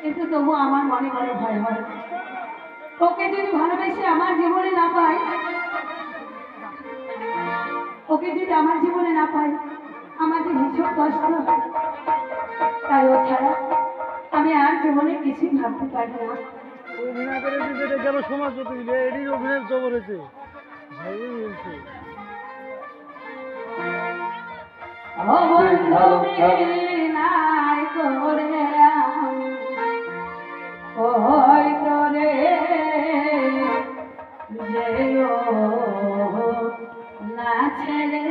কিন্তু তবু আমার মনে মনে ভয় হয়, ওকে যদি ভালোবেসে আমার জীবনে না পাই, ওকে যদি আমার জীবনে না পাই, আমার যে ভীষণ কষ্ট। তাই ও ছাড়া আমি আর জীবনে কিছুই ভাবতে পারি না। অভিনয় করে যেটা গেল সমাজ প্রতিনিধি এটির অভিনয় তো করেছে ভালোই হয়েছে। ও বন্ধু নাই করে ওই করে যেও না ছেড়ে।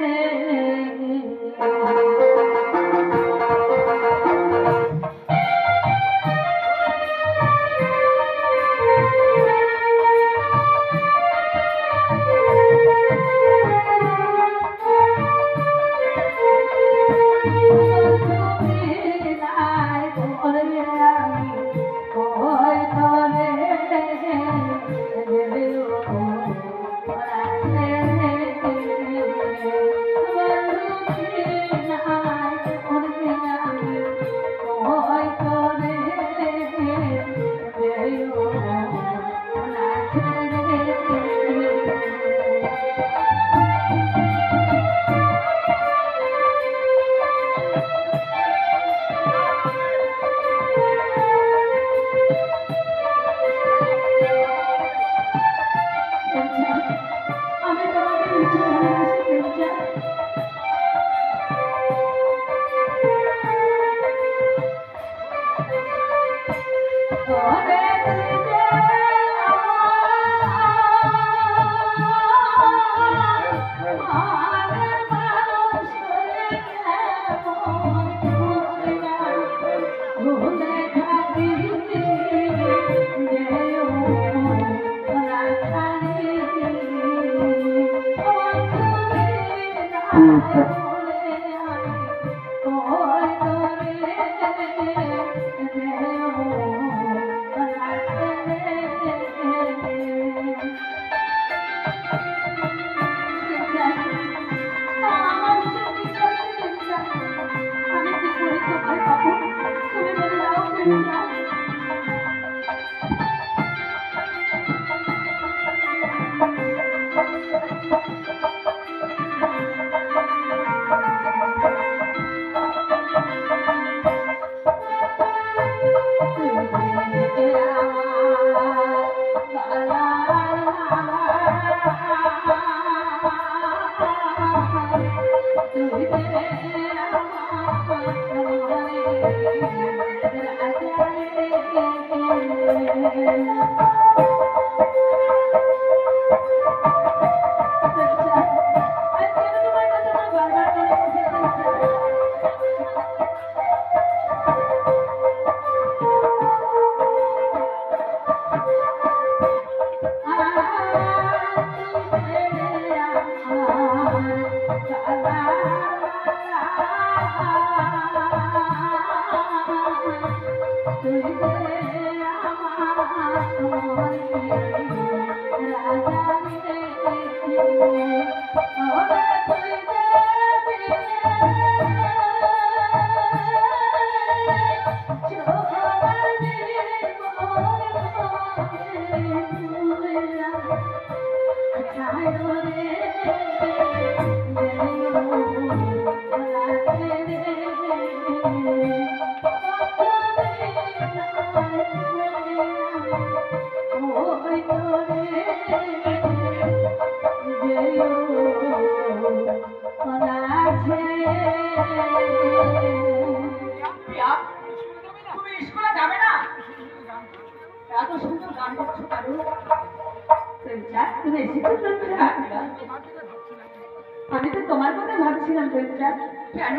আমি তো তোমার কথা ভাবছিলাম প্রেমচাঁদ। কেন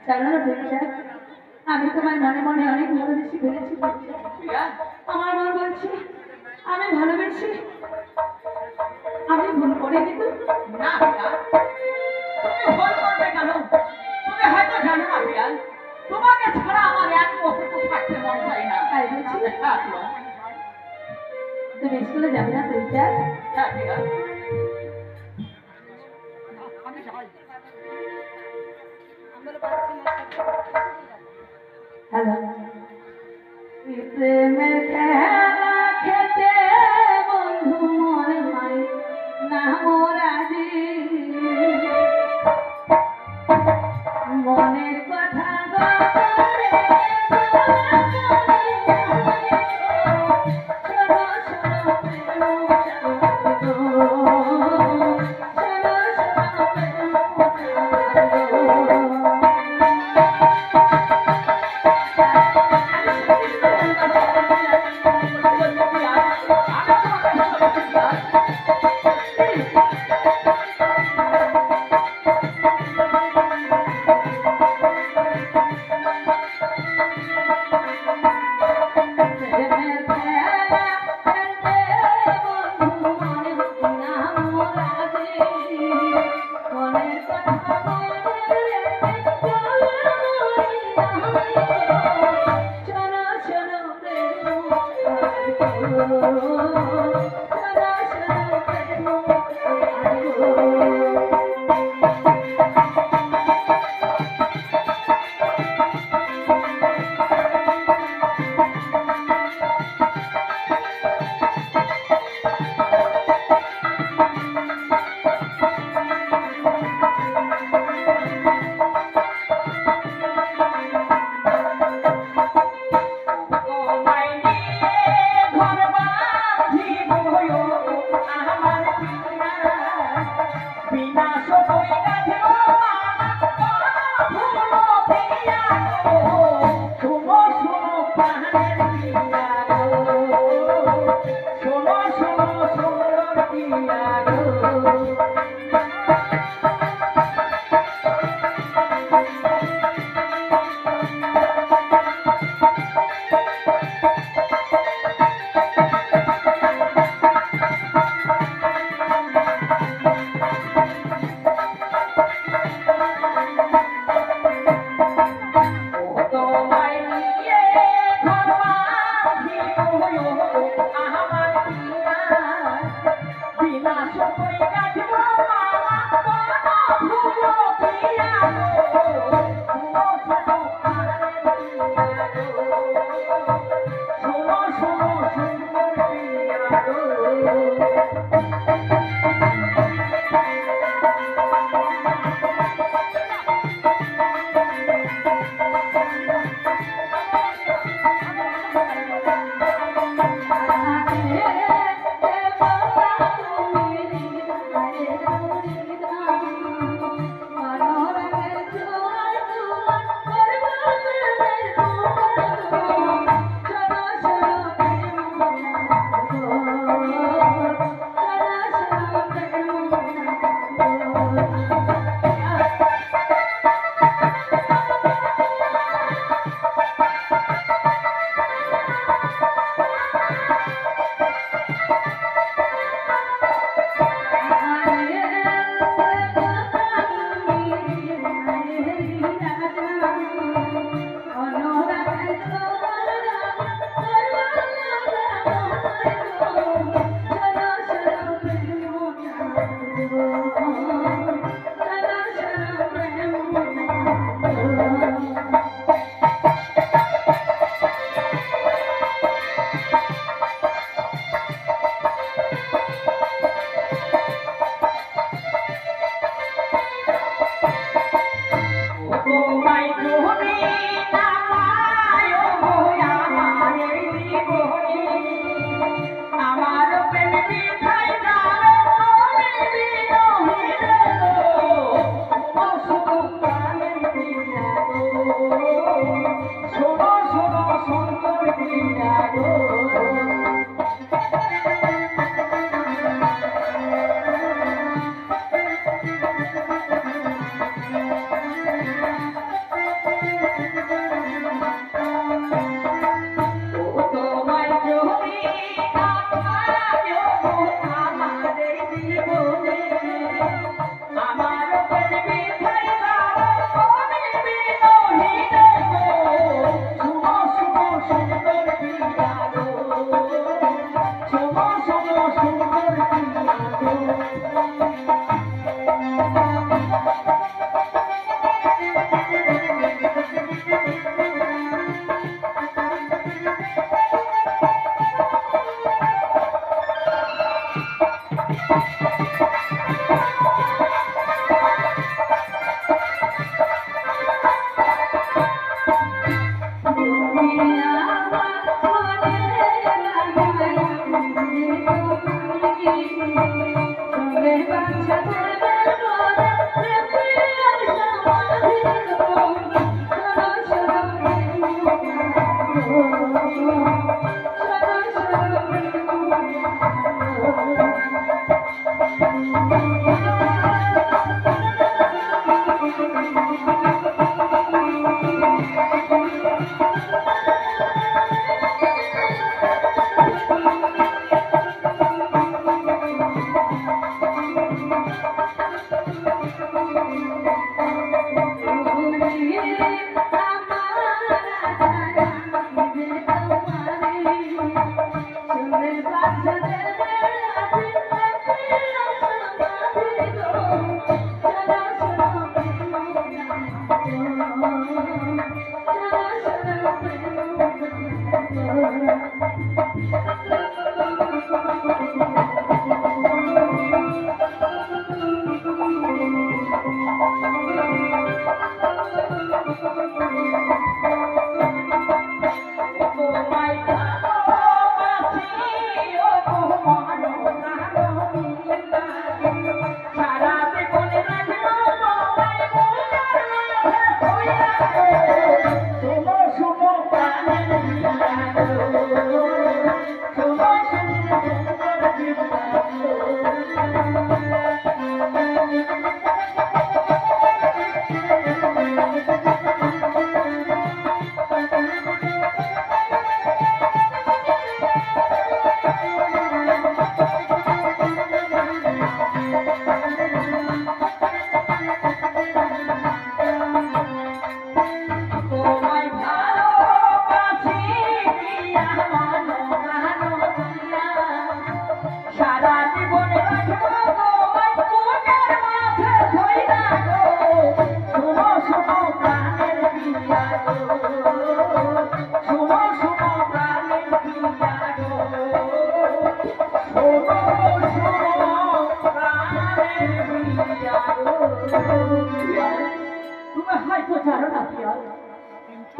জানো না প্রেমচাঁদ, আমি তোমার মনে মনে অনেক ভালোবেসে ফেলেছি। আমার মন বলছে আমি ভালোবেসে আমি ভুল করে কিন্তু না তুমি ভুল করবে কেন? তুমি হয়তো জানো না বিয়াল, তোমাকে ছাড়া আমার এক মুহূর্ত থাকতে মন চাই না। তাই বলছি তুমি স্কুলে যাবে না প্রেমচাঁদ? হ্যাঁ বিয়াল। হ্যালো।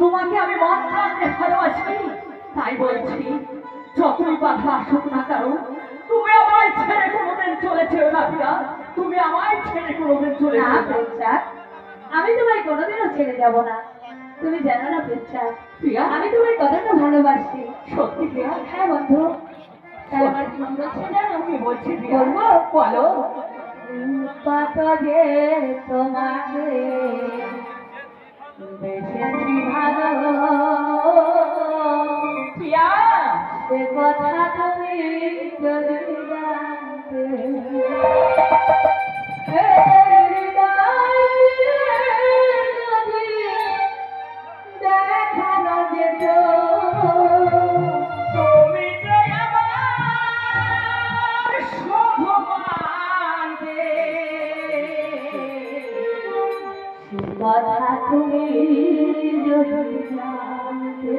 তোমাকে আমি মন প্রাণে ভালোবাসি, তাই বলছি যতই বাধা আসুক না কারণ তুমি আমায় ছেড়ে কোনোদিন চলে যেও না প্রিয়া, তুমি আমায় ছেড়ে কোনোদিন চলে না যেও না। প্রিন্সাস, আমি তোমায় কোনোদিনও ছেড়ে যাব না। তুমি জানো না প্রিন্সাস, প্রিয়া আমি তোমার কতটা ভালোবাসি। সত্যি প্রিয়া? হ্যাঁ বন্ধু, তাই আমার কি মন বলছে জানো? আমি বলছি প্রিয়া, বলবো? বলো। কত যে তোমাকে বেসেছি ভালো, প্রিয়া সে কথা তুমি যদি জানতে, দেখানো যেত তুমি যে আমার শোভমান কথা তুমি যদি জানতে।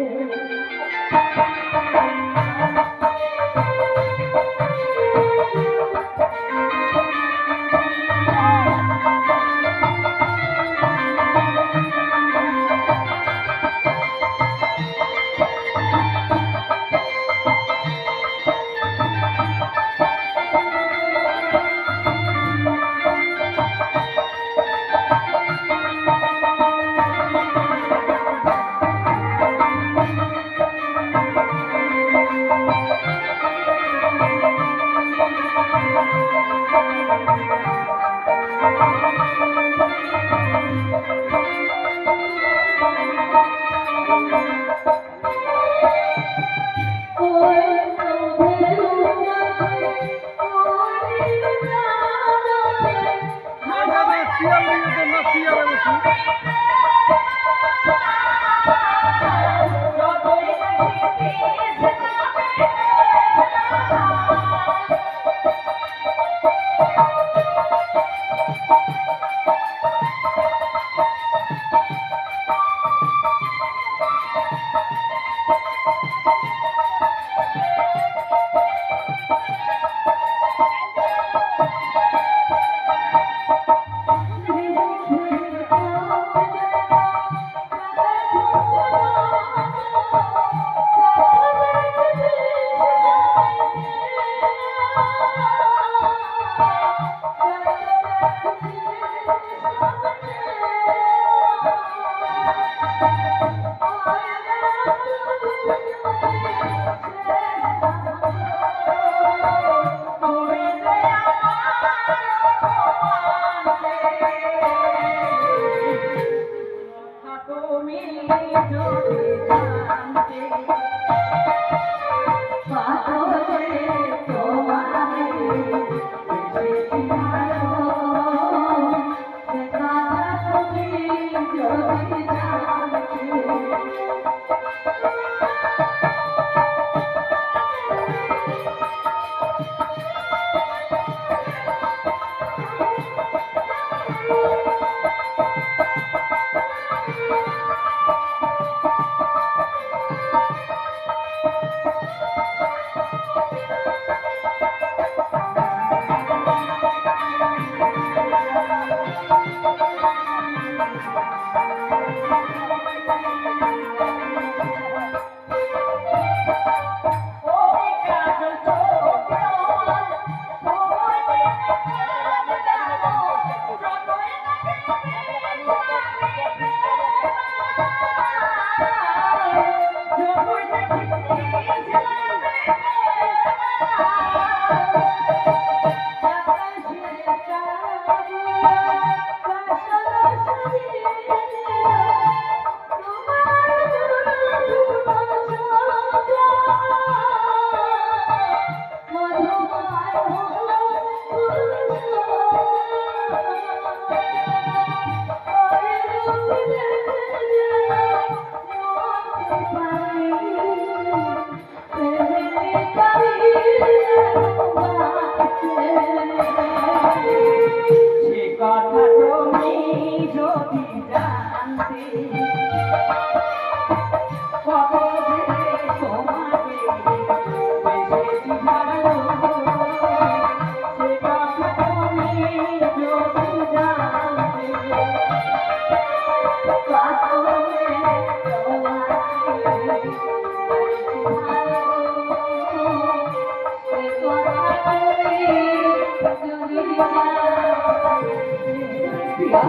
পিয়া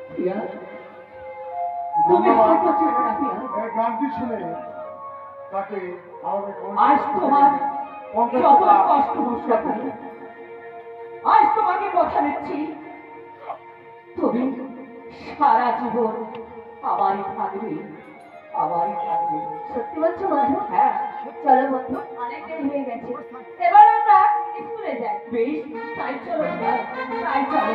পিয়া তুমি হয়তো চেনো না পিয়া এই গানটি শুনে তাকে আমাদের আজ তোমার যত কষ্ট হোক না কেন, আজ তোমাকে কথা দিচ্ছি তুমি সারা জীবন আমারই থাকবে আমারই থাকবে। সত্যি বলছো বন্ধু? হ্যাঁ চলো বন্ধু, অনেক দেরি হয়ে গেছে, এবার আমরা স্কুলে যাই। বেশ তাই চলো পিয়া, তাই চলো।